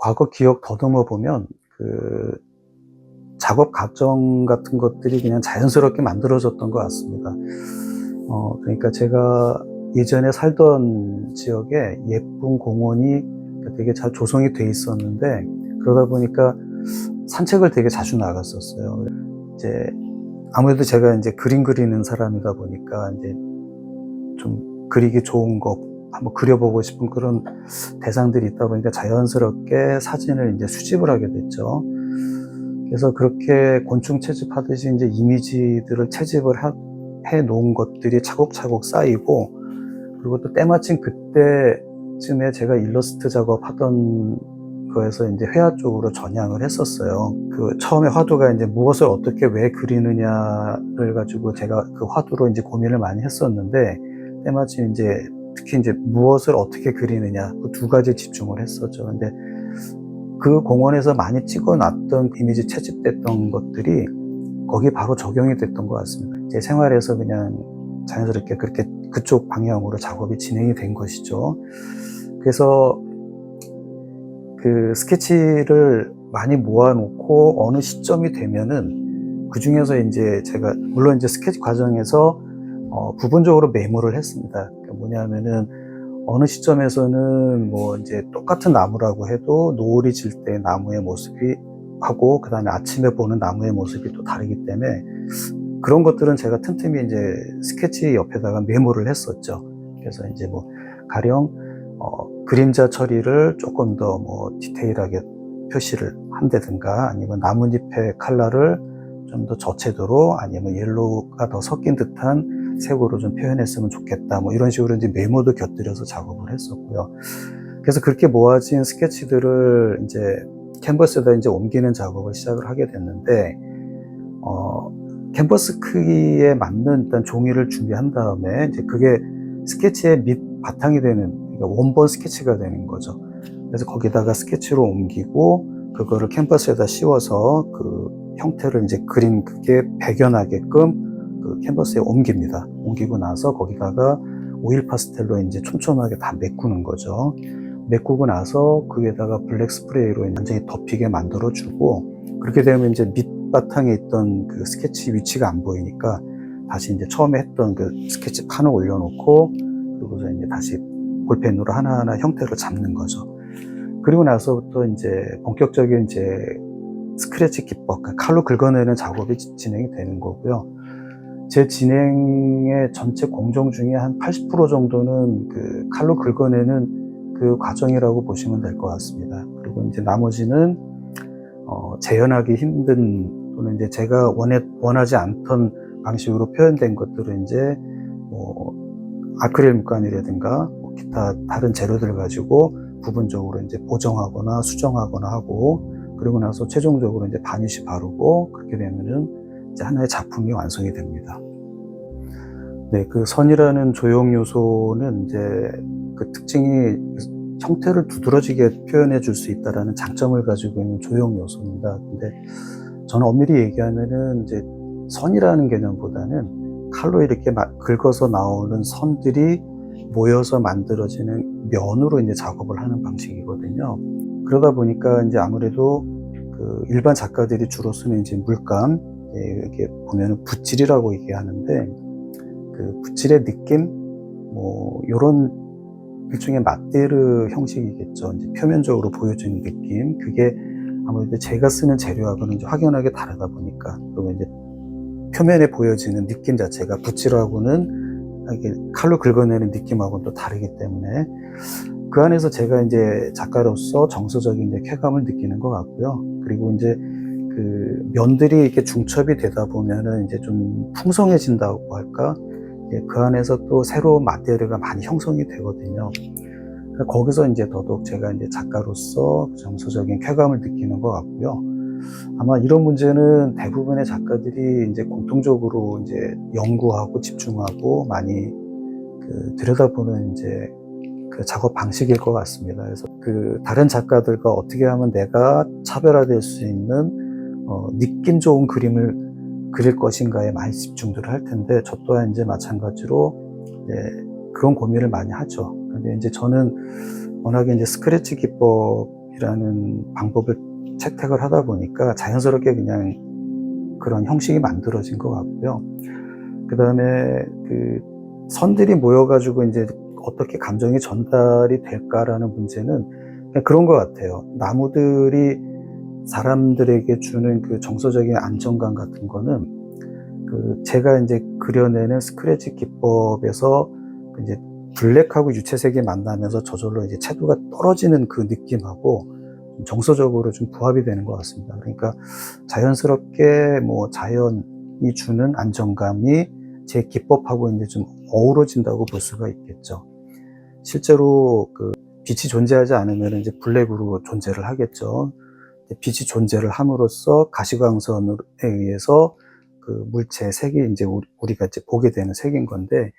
과거 기억 더듬어 보면 작업 과정 같은 것들이 그냥 자연스럽게 만들어졌던 것 같습니다. 그러니까 제가 예전에 살던 지역에 예쁜 공원이 되게 잘 조성이 돼 있었는데, 그러다 보니까 산책을 되게 자주 나갔었어요. 이제 아무래도 제가 이제 그림 그리는 사람이다 보니까 이제 좀 그리기 좋은 거 한번 그려보고 싶은 그런 대상들이 있다 보니까 자연스럽게 사진을 이제 수집을 하게 됐죠. 그래서 그렇게 곤충 채집하듯이 이제 이미지들을 채집을 해 놓은 것들이 차곡차곡 쌓이고, 그리고 또 때마침 그때쯤에 제가 일러스트 작업하던 거에서 이제 회화 쪽으로 전향을 했었어요. 처음에 화두가 이제 무엇을 어떻게 왜 그리느냐를 가지고 제가 그 화두로 이제 고민을 많이 했었는데, 때마침 이제 특히 이제 무엇을 어떻게 그리느냐, 그 두 가지에 집중을 했었죠. 근데 그 공원에서 많이 찍어 놨던 이미지 채집됐던 것들이 거기에 바로 적용이 됐던 것 같습니다. 제 생활에서 그냥 자연스럽게 그렇게 그쪽 방향으로 작업이 진행이 된 것이죠. 그래서 그 스케치를 많이 모아놓고 어느 시점이 되면은 그 중에서 이제 제가 물론 이제 스케치 과정에서 부분적으로 메모를 했습니다. 그러니까 뭐냐면은 어느 시점에서는 뭐 이제 똑같은 나무라고 해도 노을이 질 때 나무의 모습이 하고 그다음에 아침에 보는 나무의 모습이 또 다르기 때문에 그런 것들은 제가 틈틈이 이제 스케치 옆에다가 메모를 했었죠. 그래서 이제 뭐 가령 그림자 처리를 조금 더 뭐 디테일하게 표시를 한다든가, 아니면 나뭇잎의 컬러를 좀 더 저채도로, 아니면 옐로우가 더 섞인 듯한 색으로 좀 표현했으면 좋겠다, 뭐 이런 식으로 이제 메모도 곁들여서 작업을 했었고요. 그래서 그렇게 모아진 스케치들을 이제 캔버스에다 이제 옮기는 작업을 시작을 하게 됐는데, 캔버스 크기에 맞는 일단 종이를 준비한 다음에 이제 그게 스케치의 밑 바탕이 되는, 그러니까 원본 스케치가 되는 거죠. 그래서 거기다가 스케치로 옮기고 그거를 캔버스에다 씌워서 그 형태를 이제 그림 그게 배겨나게끔 그 캔버스에 옮깁니다. 옮기고 나서 거기다가 오일 파스텔로 이제 촘촘하게 다 메꾸는 거죠. 메꾸고 나서 그 위에다가 블랙 스프레이로 완전히 덮이게 만들어주고, 그렇게 되면 이제 밑바탕에 있던 그 스케치 위치가 안 보이니까 다시 이제 처음에 했던 그 스케치 판을 올려놓고, 그리고서 이제 다시 볼펜으로 하나하나 형태를 잡는 거죠. 그리고 나서부터 이제 본격적인 이제 스크래치 기법, 그러니까 칼로 긁어내는 작업이 진행이 되는 거고요. 제 진행의 전체 공정 중에 한 80% 정도는 그 칼로 긁어내는 그 과정이라고 보시면 될 것 같습니다. 그리고 이제 나머지는 재현하기 힘든, 또는 이제 제가 원하지 않던 방식으로 표현된 것들은 이제 뭐 아크릴 물감이라든가 뭐 기타 다른 재료들을 가지고 부분적으로 이제 보정하거나 수정하거나 하고, 그리고 나서 최종적으로 이제 바니쉬 바르고, 그렇게 되면은 이제 하나의 작품이 완성이 됩니다. 네, 그 선이라는 조형 요소는 이제 그 특징이 형태를 두드러지게 표현해 줄 수 있다라는 장점을 가지고 있는 조형 요소입니다. 근데 저는 엄밀히 얘기하면은 이제 선이라는 개념보다는 칼로 이렇게 긁어서 나오는 선들이 모여서 만들어지는 면으로 이제 작업을 하는 방식이거든요. 그러다 보니까 이제 아무래도 그 일반 작가들이 주로 쓰는 이제 물감, 이렇게 보면은 붓질이라고 얘기하는데, 그 붓질의 느낌, 뭐 요런 일종의 마테르 형식이겠죠. 이제 표면적으로 보여지는 느낌, 그게 아무래도 제가 쓰는 재료하고는 이제 확연하게 다르다 보니까, 그리고 이제 표면에 보여지는 느낌 자체가 붓질하고는 이게 칼로 긁어내는 느낌하고는 또 다르기 때문에 그 안에서 제가 이제 작가로서 정서적인 이제 쾌감을 느끼는 것 같고요. 그리고 이제 그 면들이 이렇게 중첩이 되다 보면은 이제 좀 풍성해진다고 할까? 그 안에서 또 새로운 마테리얼가 많이 형성이 되거든요. 그러니까 거기서 이제 더더욱 제가 이제 작가로서 정서적인 쾌감을 느끼는 것 같고요. 아마 이런 문제는 대부분의 작가들이 이제 공통적으로 이제 연구하고 집중하고 많이 들여다보는 이제 그 작업 방식일 것 같습니다. 그래서 그 다른 작가들과 어떻게 하면 내가 차별화될 수 있는 느낌 좋은 그림을 그릴 것인가에 많이 집중들을 할 텐데, 저 또한 이제 마찬가지로 이제 그런 고민을 많이 하죠. 근데 이제 저는 워낙에 이제 스크래치 기법 기법이라는 방법을 채택을 하다 보니까 자연스럽게 그냥 그런 형식이 만들어진 것 같고요. 그 다음에 그 선들이 모여가지고 이제 어떻게 감정이 전달이 될까라는 문제는 그냥 그런 것 같아요. 나무들이 사람들에게 주는 그 정서적인 안정감 같은 거는 그 제가 이제 그려내는 스크래치 기법에서 이제 블랙하고 유채색이 만나면서 저절로 이제 채도가 떨어지는 그 느낌하고 정서적으로 좀 부합이 되는 것 같습니다. 그러니까 자연스럽게 뭐 자연이 주는 안정감이 제 기법하고 이제 좀 어우러진다고 볼 수가 있겠죠. 실제로 그 빛이 존재하지 않으면 이제 블랙으로 존재를 하겠죠. 빛이 존재를 함으로써 가시광선에 의해서 그 물체의 색이 이제 우리가 이제 보게 되는 색인 건데,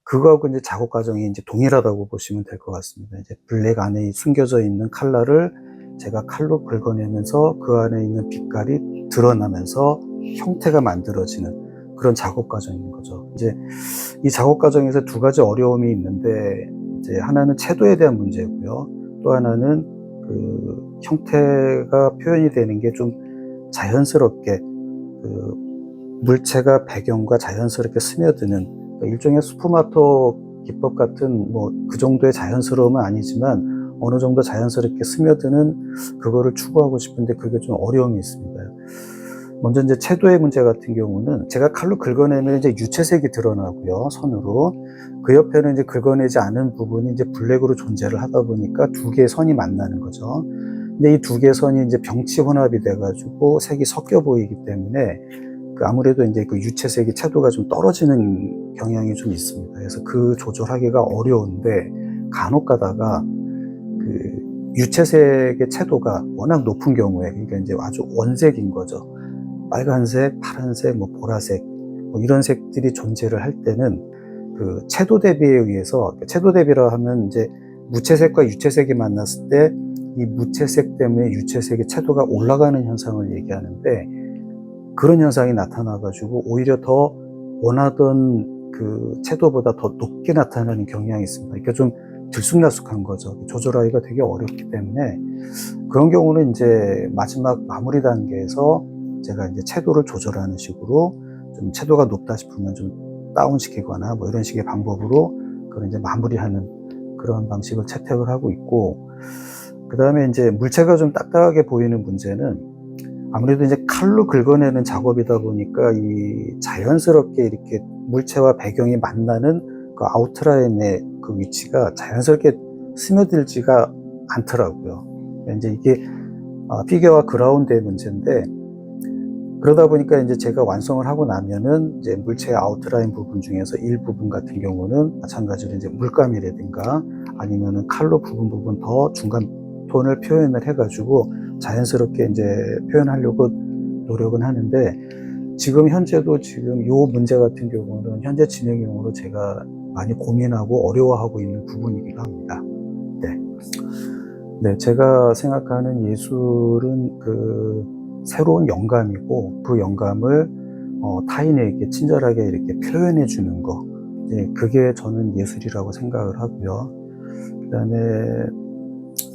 그거하고 이제 작업 과정이 이제 동일하다고 보시면 될 것 같습니다. 이제 블랙 안에 숨겨져 있는 컬러를 제가 칼로 긁어내면서 그 안에 있는 빛깔이 드러나면서 형태가 만들어지는 그런 작업 과정인 거죠. 이제 이 작업 과정에서 두 가지 어려움이 있는데, 이제 하나는 채도에 대한 문제고요. 또 하나는 그 형태가 표현이 되는 게 좀 자연스럽게 그 물체가 배경과 자연스럽게 스며드는, 그러니까 일종의 스푸마토 기법 같은 뭐 그 정도의 자연스러움은 아니지만 어느 정도 자연스럽게 스며드는 그거를 추구하고 싶은데 그게 좀 어려움이 있습니다. 먼저 이제 채도의 문제 같은 경우는 제가 칼로 긁어내면 이제 유채색이 드러나고요, 선으로. 그 옆에는 이제 긁어내지 않은 부분이 이제 블랙으로 존재를 하다 보니까 두 개의 선이 만나는 거죠. 근데 이 두 개의 선이 이제 병치 혼합이 돼가지고 색이 섞여 보이기 때문에 그 아무래도 이제 그 유채색이 채도가 좀 떨어지는 경향이 좀 있습니다. 그래서 그 조절하기가 어려운데, 간혹 가다가 그 유채색의 채도가 워낙 높은 경우에, 그러니까 이제 아주 원색인 거죠. 빨간색, 파란색, 뭐 보라색, 뭐 이런 색들이 존재를 할 때는 그 채도 대비에 의해서, 채도 대비라 하면 이제 무채색과 유채색이 만났을 때 이 무채색 때문에 유채색의 채도가 올라가는 현상을 얘기하는데, 그런 현상이 나타나가지고 오히려 더 원하던 그 채도보다 더 높게 나타나는 경향이 있습니다. 그러니까 좀 들쑥날쑥한 거죠. 조절하기가 되게 어렵기 때문에 그런 경우는 이제 마지막 마무리 단계에서 제가 이제 채도를 조절하는 식으로, 좀 채도가 높다 싶으면 좀 다운시키거나 뭐 이런 식의 방법으로 그걸 이제 마무리하는 그런 방식을 채택을 하고 있고, 그 다음에 이제 물체가 좀 딱딱하게 보이는 문제는 아무래도 이제 칼로 긁어내는 작업이다 보니까 이 자연스럽게 이렇게 물체와 배경이 만나는 그 아웃라인의 그 위치가 자연스럽게 스며들지가 않더라고요. 이제 이게 피겨와 그라운드의 문제인데, 그러다 보니까 이제 제가 완성을 하고 나면은 이제 물체의 아웃라인 부분 중에서 일부분 같은 경우는 마찬가지로 이제 물감이라든가 아니면은 칼로 부분 더 중간 톤을 표현을 해가지고 자연스럽게 이제 표현하려고 노력은 하는데, 지금 현재도 지금 요 문제 같은 경우는 현재 진행형으로 제가 많이 고민하고 어려워하고 있는 부분이기도 합니다. 네, 제가 생각하는 예술은 그 새로운 영감이고, 그 영감을 타인에게 친절하게 이렇게 표현해 주는 거, 이제 그게 저는 예술이라고 생각을 하고요. 그다음에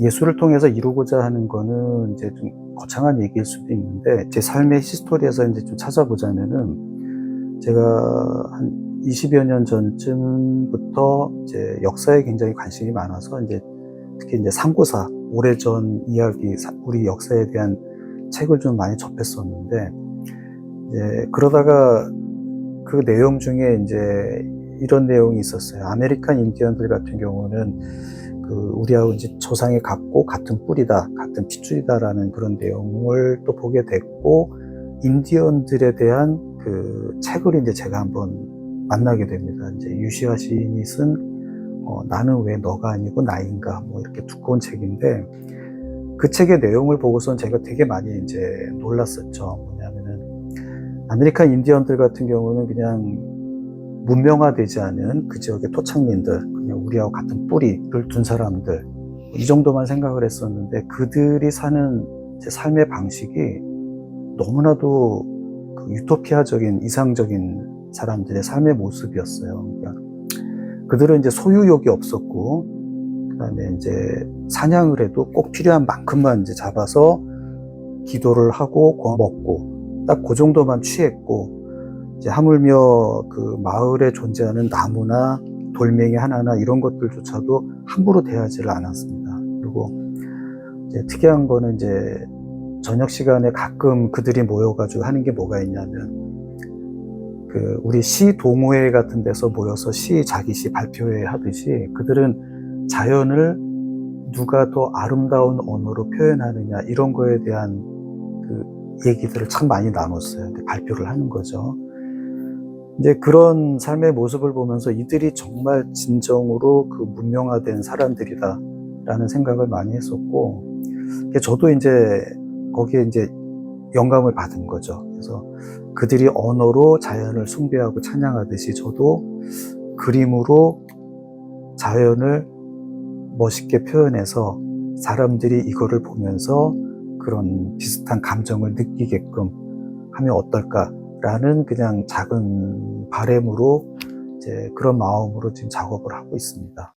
예술을 통해서 이루고자 하는 거는 이제 좀 거창한 얘기일 수도 있는데, 제 삶의 히스토리에서 이제 좀 찾아보자면은, 제가 한 20여 년 전쯤부터 이제 역사에 굉장히 관심이 많아서 이제 특히 이제 상고사, 오래전 이야기, 우리 역사에 대한 책을 좀 많이 접했었는데, 이제 그러다가 그 내용 중에 이제 이런 내용이 있었어요. 아메리칸 인디언들 같은 경우는 그 우리하고 이제 조상이 같고 같은 뿌리다, 같은 핏줄이다라는 그런 내용을 또 보게 됐고, 인디언들에 대한 그 책을 이제 제가 한번 만나게 됩니다. 이제 유시아 시인이 쓴 나는 왜 너가 아니고 나인가, 뭐 이렇게 두꺼운 책인데, 그 책의 내용을 보고선 제가 되게 많이 이제 놀랐었죠. 뭐냐면은 아메리칸 인디언들 같은 경우는 그냥 문명화되지 않은 그 지역의 토착민들, 그냥 우리하고 같은 뿌리를 둔 사람들, 이 정도만 생각을 했었는데, 그들이 사는 제 삶의 방식이 너무나도 그 유토피아적인, 이상적인 사람들의 삶의 모습이었어요. 그러니까 그들은 이제 소유욕이 없었고, 그다음에 이제 사냥을 해도 꼭 필요한 만큼만 이제 잡아서 기도를 하고 구워 먹고 딱 그 정도만 취했고, 이제 하물며 그 마을에 존재하는 나무나 돌멩이 하나나 이런 것들조차도 함부로 대하지를 않았습니다. 그리고 이제 특이한 거는 이제 저녁 시간에 가끔 그들이 모여가지고 하는 게 뭐가 있냐면, 그 우리 시 동호회 같은 데서 모여서 자기 시 발표회 하듯이 그들은 자연을 누가 더 아름다운 언어로 표현하느냐 이런 거에 대한 그 얘기들을 참 많이 나눴어요. 발표를 하는 거죠. 이제 그런 삶의 모습을 보면서 이들이 정말 진정으로 그 문명화된 사람들이다라는 생각을 많이 했었고, 저도 이제 거기에 이제 영감을 받은 거죠. 그래서 그들이 언어로 자연을 숭배하고 찬양하듯이 저도 그림으로 자연을 멋있게 표현해서 사람들이 이거를 보면서 그런 비슷한 감정을 느끼게끔 하면 어떨까라는 그냥 작은 바람으로 이제 그런 마음으로 지금 작업을 하고 있습니다.